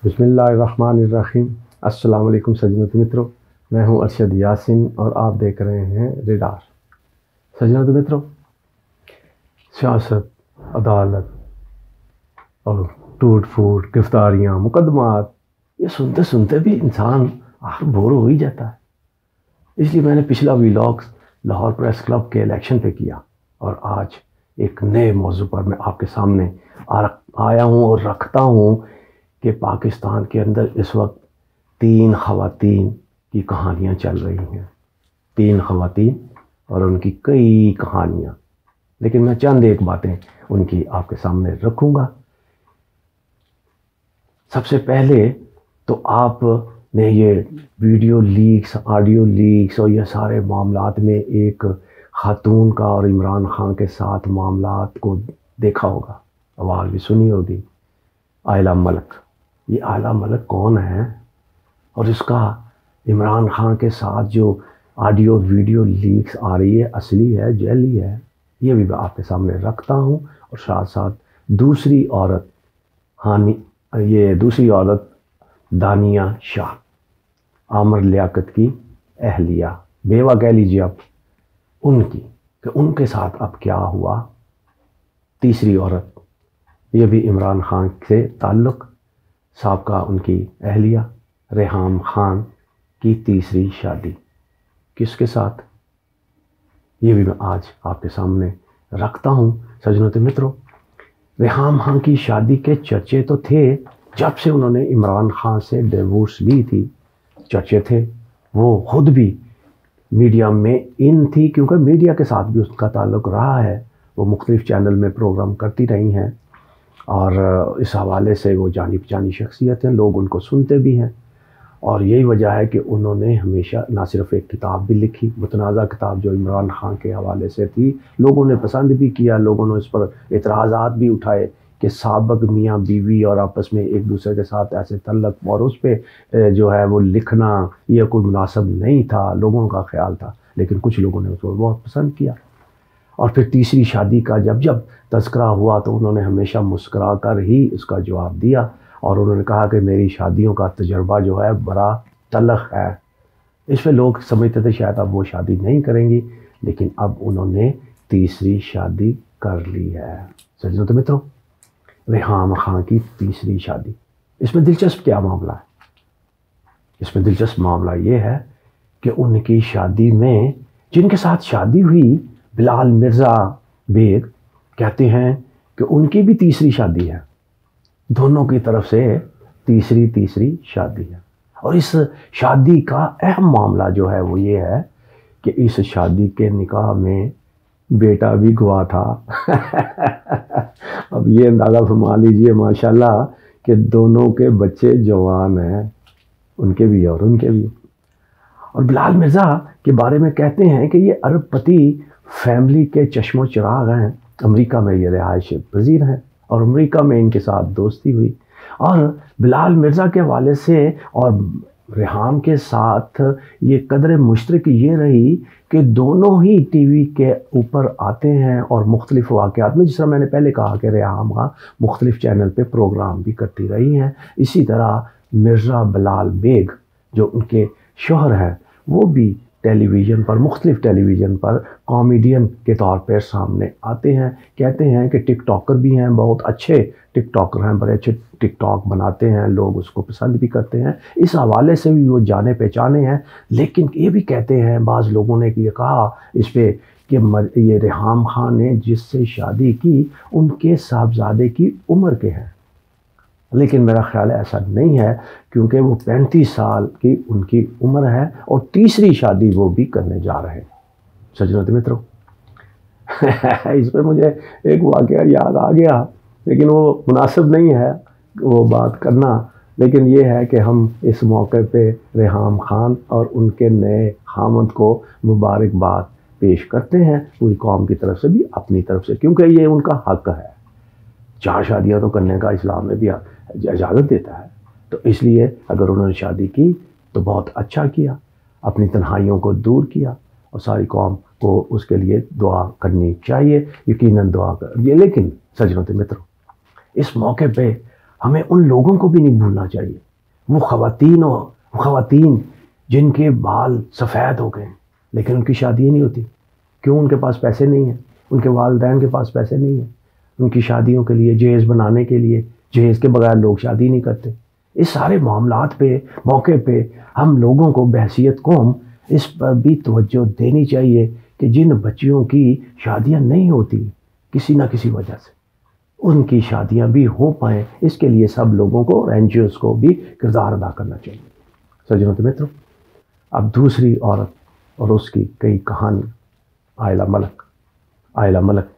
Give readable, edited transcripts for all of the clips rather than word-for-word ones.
بسم اللہ الرحمن الرحیم۔ السلام علیکم سجنت مترو، میں ہوں ارشد یاسین اور آپ دیکھ رہے ہیں ریڈار۔ سجنت مترو، سیاست، عدالت اور ٹوٹ پھوٹ، گرفتاریاں، مقدمات، یہ سنتے سنتے بھی انسان آخر بور ہو ہی جاتا ہے۔ اس لیے میں نے پچھلا ویلاگ لاہور پریس کلب کے الیکشن پہ کیا، اور آج ایک نئے موضوع پر میں آپ کے سامنے آیا ہوں اور رکھتا ہوں کہ پاکستان کے اندر اس وقت 3 خواتین کی کہانیاں چل رہی ہیں۔ 3 خواتین اور ان کی کئی کہانیاں، لیکن میں چند ایک باتیں ان کی آپ کے سامنے رکھوں گا۔ سب سے پہلے تو آپ نے یہ ویڈیو لیکس، آڈیو لیکس اور یہ سارے معاملات میں ایک خاتون کا اور عمران خان کے ساتھ معاملات کو دیکھا ہوگا، آواز بھی سنی ہوگی، آئلہ ملک۔ یہ آئلہ ملک کون ہے؟ اور اس کا عمران خان کے ساتھ جو آڈیو ویڈیو لیکس آ رہی ہے، اصلی ہے جعلی ہے؟ یہ بھی میں آپ کے سامنے رکھتا ہوں، اور ساتھ ساتھ دوسری عورت دانیہ شاہ، عامر لیاقت کی اہلیہ، بیوہ کہہ لیجیے اب، ان کی کہ ان کے ساتھ اب کیا ہوا۔ تیسری عورت، یہ بھی عمران خان سے تعلق، سابقہ ان کی اہلیہ ریحام خان کی تیسری شادی کس کے ساتھ، یہ بھی میں آج آپ کے سامنے رکھتا ہوں۔ سجنت مترو، ریحام خان کی شادی کے چرچے تو تھے جب سے انہوں نے عمران خان سے ڈیورس لی تھی، چرچے تھے، وہ خود بھی میڈیا میں ان تھی، کیونکہ میڈیا کے ساتھ بھی اس کا تعلق رہا ہے، وہ مختلف چینل میں پروگرام کرتی رہی ہیں، اور اس حوالے سے وہ جانی پہچانی شخصیت ہیں، لوگ ان کو سنتے بھی ہیں، اور یہی وجہ ہے کہ انہوں نے ہمیشہ نہ صرف ایک کتاب بھی لکھی، متنازع کتاب جو عمران خان کے حوالے سے تھی، لوگوں نے پسند بھی کیا، لوگوں نے اس پر اعتراضات بھی اٹھائے کہ سابق میاں بیوی اور آپس میں ایک دوسرے کے ساتھ ایسے تعلق، اور اس پہ جو ہے وہ لکھنا یہ کوئی مناسب نہیں تھا، لوگوں کا خیال تھا، لیکن کچھ لوگوں نے اس کو بہت پسند کیا۔ اور پھر تیسری شادی کا جب تذکرہ ہوا تو انہوں نے ہمیشہ مسکرا کر ہی اس کا جواب دیا، اور انہوں نے کہا کہ میری شادیوں کا تجربہ جو ہے بڑا تلخ ہے۔ اس پہ لوگ سمجھتے تھے شاید اب وہ شادی نہیں کریں گی، لیکن اب انہوں نے تیسری شادی کر لی ہے۔ سجنوں مترو، ریحام خان کی تیسری شادی، اس میں دلچسپ کیا معاملہ ہے؟ اس میں دلچسپ معاملہ یہ ہے کہ ان کی شادی میں جن کے ساتھ شادی ہوئی، بلال مرزا بیگ، کہتے ہیں کہ ان کی بھی تیسری شادی ہے، دونوں کی طرف سے تیسری شادی ہے۔ اور اس شادی کا اہم معاملہ جو ہے وہ یہ ہے کہ اس شادی کے نکاح میں بیٹا بھی گوا تھا۔ اب یہ اندازہ فرما لیجئے ماشاءاللہ کہ دونوں کے بچے جوان ہیں، ان کے بھی اور ان کے بھی۔ اور بلال مرزا کے بارے میں کہتے ہیں کہ یہ ارب پتی فیملی کے چشم و چراغ ہیں، امریکہ میں یہ رہائش پذیر ہیں، اور امریکہ میں ان کے ساتھ دوستی ہوئی۔ اور بلال مرزا کے حوالے سے اور ریحام کے ساتھ یہ قدر مشترک یہ رہی کہ دونوں ہی ٹی وی کے اوپر آتے ہیں اور مختلف واقعات میں، جس طرح میں نے پہلے کہا کہ ریحام مختلف چینل پہ پروگرام بھی کرتی رہی ہیں، اسی طرح مرزا بلال بیگ جو ان کے شوہر ہیں وہ بھی ٹیلی ویژن پر، مختلف ٹیلی ویژن پر کامیڈین کے طور پر سامنے آتے ہیں، کہتے ہیں کہ ٹک ٹاکر بھی ہیں، بہت اچھے ٹک ٹاکر ہیں، بڑے اچھے ٹک ٹاک بناتے ہیں، لوگ اس کو پسند بھی کرتے ہیں، اس حوالے سے بھی وہ جانے پہچانے ہیں۔ لیکن یہ بھی کہتے ہیں بعض لوگوں نے کہ یہ کہا اس پہ کہ یہ ریحام خان نے جس سے شادی کی ان کے صاحبزادے کی عمر کے ہیں، لیکن میرا خیال ہے ایسا نہیں ہے، کیونکہ وہ 35 سال کی ان کی عمر ہے، اور تیسری شادی وہ بھی کرنے جا رہے ہیں۔ سجنت مترو، اس پہ مجھے ایک واقعہ یاد آ گیا، لیکن وہ مناسب نہیں ہے وہ بات کرنا، لیکن یہ ہے کہ ہم اس موقع پہ ریحام خان اور ان کے نئے خامند کو مبارکباد پیش کرتے ہیں، پوری قوم کی طرف سے بھی، اپنی طرف سے، کیونکہ یہ ان کا حق ہے۔ 4 شادیاں تو کرنے کا اسلام میں بھی اجازت دیتا ہے، تو اس لیے اگر انہوں نے شادی کی تو بہت اچھا کیا، اپنی تنہائیوں کو دور کیا، اور ساری قوم کو اس کے لیے دعا کرنی چاہیے، یقیناً دعا کر یہ۔ لیکن سجنوں مترو، اس موقع پہ ہمیں ان لوگوں کو بھی نہیں بھولنا چاہیے، وہ خواتین جن کے بال سفید ہو گئے ہیں لیکن ان کی شادی نہیں ہوتی. کیوں؟ ان کے پاس پیسے نہیں ہیں، ان کے والدین کے پاس پیسے نہیں ہیں. ان کی شادیوں کے لیے جہیز بنانے کے لیے، جہیز کے بغیر لوگ شادی نہیں کرتے. اس سارے معاملات پہ، موقع پہ ہم لوگوں کو بحیثیت قوم اس پر بھی توجہ دینی چاہیے کہ جن بچیوں کی شادیاں نہیں ہوتی کسی نہ کسی وجہ سے، ان کی شادیاں بھی ہو پائیں. اس کے لیے سب لوگوں کو اور این جی اوز کو بھی کردار ادا کرنا چاہیے. سجنوں تو متروں، اب دوسری عورت اور اس کی کئی کہانی. عائلہ ملک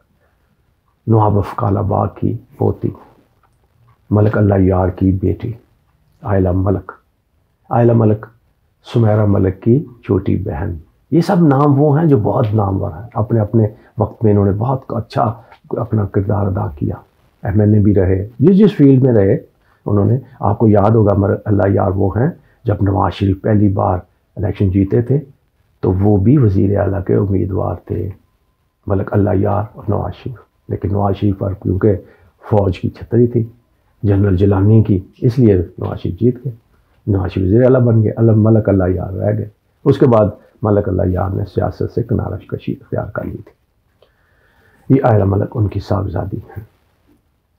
نواب افقال آبا کی پوتی، ملک اللہ یار کی بیٹی عائلہ ملک سمیرہ ملک کی چھوٹی بہن. یہ سب نام وہ ہیں جو بہت نامور ہیں. اپنے اپنے وقت میں انہوں نے بہت اچھا اپنا کردار ادا کیا. ایم این اے بھی رہے، جس فیلڈ میں رہے انہوں نے. آپ کو یاد ہوگا اللہ یار وہ ہیں جب نواز شریف پہلی بار الیکشن جیتے تھے تو وہ بھی وزیر اعلیٰ کے امیدوار تھے، ملک اللہ یار اور نواز شریف. لیکن نواز شریف پر کیونکہ فوج کی چھتری تھی جنرل جیلانی کی، اس لیے نواز شریف جیت گئے. نواز شریف وزیر اعلیٰ بن گئے، ملک اللہ یار رہ گئے. اس کے بعد ملک اللہ یار نے سیاست سے کنارہ کشی اختیار کر لی تھی. یہ عائلہ ملک ان کی صاحبزادی ہیں.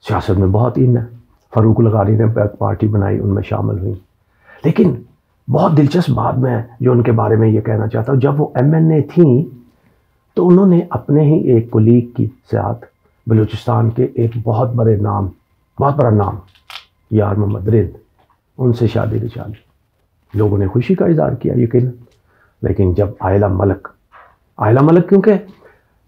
سیاست میں بہت علم ہے. فاروق الغاری نے پارٹی بنائی، ان میں شامل ہوئی. لیکن بہت دلچسپ بات میں جو ان کے بارے میں یہ کہنا چاہتا ہوں، جب وہ ایم این اے تھیں تو انہوں نے اپنے ہی ایک کولیگ کی ساتھ بلوچستان کے ایک بہت بڑا نام یار محمد رند، ان سے شادی رچا لی. لوگوں نے خوشی کا اظہار کیا یقیناً. لیکن جب عائلہ ملک کیونکہ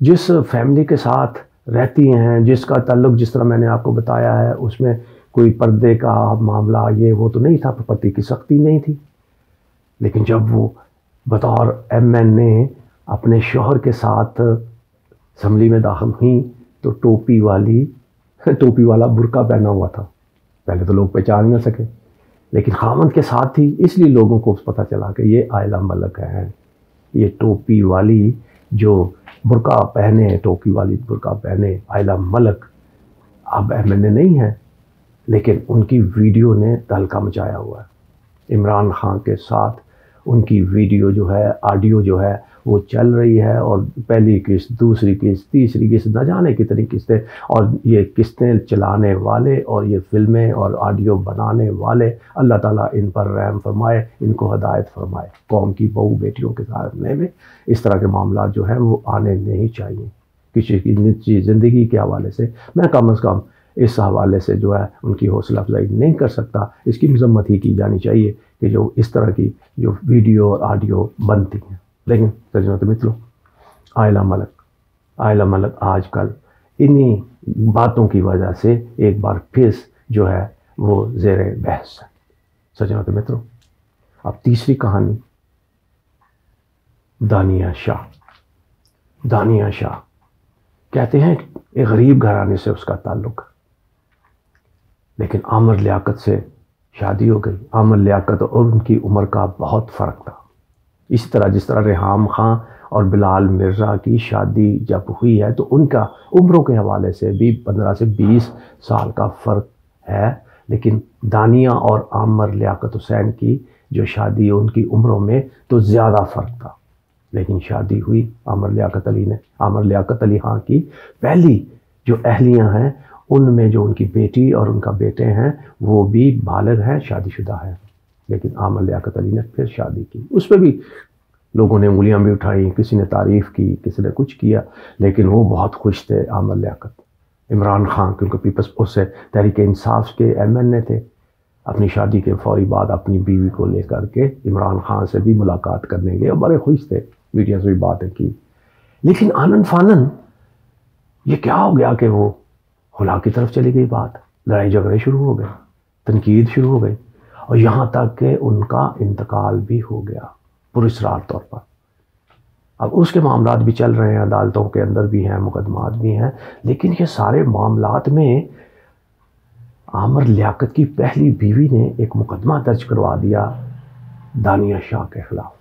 جس فیملی کے ساتھ رہتی ہیں، جس کا تعلق جس طرح میں نے آپ کو بتایا ہے، اس میں کوئی پردے کا معاملہ یہ وہ تو نہیں تھا، پردے کی سختی نہیں تھی. لیکن جب وہ بطور ایم این اے اپنے شوہر کے ساتھ اسمبلی میں داخل ہوئیں تو ٹوپی والا برقع پہنا ہوا تھا. پہلے تو لوگ پہچان نہ سکے، لیکن خاوند کے ساتھ تھی، اس لیے لوگوں کو پتہ چلا کہ یہ عائلہ ملک ہے. یہ ٹوپی والی جو برقع پہنے عائلہ ملک اب ایم این اے نہیں ہے، لیکن ان کی ویڈیو نے تہلکہ مچایا ہوا ہے. عمران خان کے ساتھ ان کی ویڈیو جو ہے، آڈیو جو ہے وہ چل رہی ہے، اور پہلی قسط، دوسری قسط، تیسری قسط، نہ جانے کتنی قسطیں. اور یہ قسطیں چلانے والے اور یہ فلمیں اور آڈیو بنانے والے، اللہ تعالیٰ ان پر رحم فرمائے، ان کو ہدایت فرمائے. قوم کی بہو بیٹیوں کے سامنے میں اس طرح کے معاملات جو ہیں وہ آنے نہیں چاہیے. کسی کی نجی زندگی کے حوالے سے میں کم از کم اس حوالے سے جو ہے ان کی حوصلہ افزائی نہیں کر سکتا. اس کی مذمت ہی کی جانی چاہیے کہ جو اس طرح کی جو ویڈیو اور آڈیو بنتی ہیں. لیکن سجنوں تو متروں، عائلہ ملک آج کل انہی باتوں کی وجہ سے ایک بار پھر جو ہے وہ زیر بحث ہے. سجنوں تو متروں، اب تیسری کہانی دانیہ شاہ. کہتے ہیں ایک غریب گھرانے سے اس کا تعلق، لیکن عامر لیاقت سے شادی ہو گئی. عامر لیاقت اور ان کی عمر کا بہت فرق تھا. اسی طرح جس طرح ریحام خان اور بلال مرزا کی شادی جب ہوئی ہے تو ان کا عمروں کے حوالے سے بھی 15 سے 20 سال کا فرق ہے. لیکن دانیہ اور عامر لیاقت حسین کی جو شادی ان کی عمروں میں تو زیادہ فرق تھا. لیکن شادی ہوئی عامر لیاقت علی خان کی پہلی جو اہلیاں ہیں، ان میں جو ان کی بیٹی اور ان کا بیٹے ہیں وہ بھی بالغ ہیں، شادی شدہ ہیں. لیکن عامر لیاقت علی نے پھر شادی کی. اس پہ بھی لوگوں نے انگلیاں بھی اٹھائیں، کسی نے تعریف کی، کسی نے کچھ کیا، لیکن وہ بہت خوش تھے عامر لیاقت. عمران خان کیونکہ پیپلز اس سے تحریک انصاف کے ایم این اے تھے، اپنی شادی کے فوری بعد اپنی بیوی کو لے کر کے عمران خان سے بھی ملاقات کرنے گئے اور بڑے خوش تھے، میڈیا سے بھی باتیں کی. لیکن آنن فانن یہ کیا ہو گیا کہ وہ خلا کی طرف چلی گئی بات. لڑائی جھگڑے شروع ہو گئے، تنقید شروع ہو گئی، اور یہاں تک کہ ان کا انتقال بھی ہو گیا پراسرار طور پر. اب اس کے معاملات بھی چل رہے ہیں، عدالتوں کے اندر بھی ہیں، مقدمات بھی ہیں. لیکن یہ سارے معاملات میں عامر لیاقت کی پہلی بیوی نے ایک مقدمہ درج کروا دیا دانیہ شاہ کے خلاف،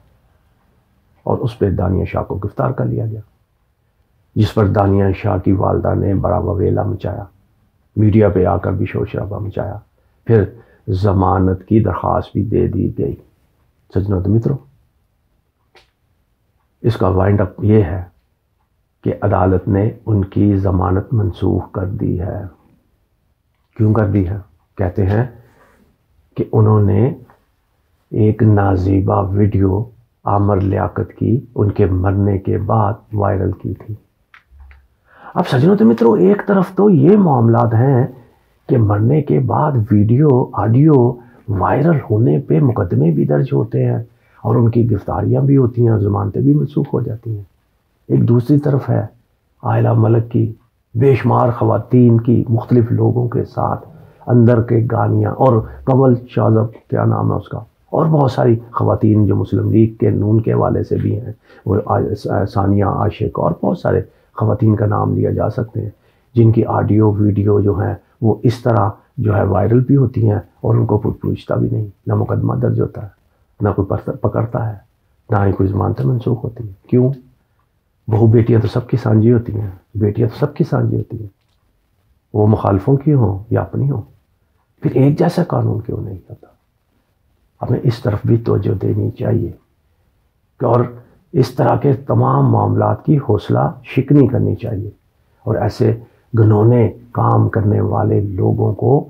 اور اس پہ دانیہ شاہ کو گرفتار کر لیا گیا، جس پر دانیہ شاہ کی والدہ نے بڑا وویلا مچایا، میڈیا پہ آ کر بھی شور شرابہ مچایا. پھر ضمانت کی درخواست بھی دے دی گئی۔ سجنوں تو متروں، اس کا وائنڈ اپ یہ ہے کہ عدالت نے ان کی ضمانت منسوخ کر دی ہے۔ کیوں کر دی ہے؟ کہتے ہیں کہ انہوں نے ایک نازیبا ویڈیو عامر لیاقت کی ان کے مرنے کے بعد وائرل کی تھی۔ اب سجنوں تو متروں، ایک طرف تو یہ معاملات ہیں کہ مرنے کے بعد ویڈیو آڈیو وائرل ہونے پہ مقدمے بھی درج ہوتے ہیں اور ان کی گرفتاریاں بھی ہوتی ہیں اور ضمانتیں بھی منسوخ ہو جاتی ہیں۔ ایک دوسری طرف ہے عائلہ ملک کی بے شمار خواتین کی مختلف لوگوں کے ساتھ اندر کے گانیاں، اور کمل شاذب کیا نام ہے اس کا، اور بہت ساری خواتین جو مسلم لیگ کے نون کے حوالے سے بھی ہیں، وہ ثانیہ عاشق اور بہت سارے خواتین کا نام لیا جا سکتے ہیں، جن کی آڈیو ویڈیو جو ہیں وہ اس طرح جو ہے وائرل بھی ہوتی ہیں اور ان کو کوئی پوچھتا بھی نہیں، نہ مقدمہ درج ہوتا ہے، نہ کوئی پکڑتا ہے، نہ ہی کوئی ضمانتیں منسوخ ہوتی ہیں۔ کیوں؟ بہو بیٹیاں تو سب کی سانجی ہوتی ہیں، بیٹیاں تو سب کی سانجی ہوتی ہیں، وہ مخالفوں کی ہوں یا اپنی ہوں، پھر ایک جیسا قانون کیوں نہیں ہوتا؟ ہمیں اس طرف بھی توجہ دینی چاہیے اور اس طرح کے تمام معاملات کی حوصلہ شکنی کرنی چاہیے، اور ایسے گھنونے کام کرنے والے لوگوں کو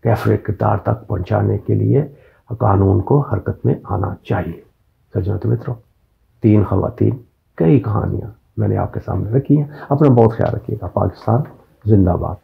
کیفر کردار تک پہنچانے کے لیے قانون کو حرکت میں آنا چاہیے۔ سجنوں تو متروں، 3 خواتین، کئی کہانیاں میں نے آپ کے سامنے رکھی ہیں۔ اپنا بہت خیال رکھیے گا۔ پاکستان زندہ باد۔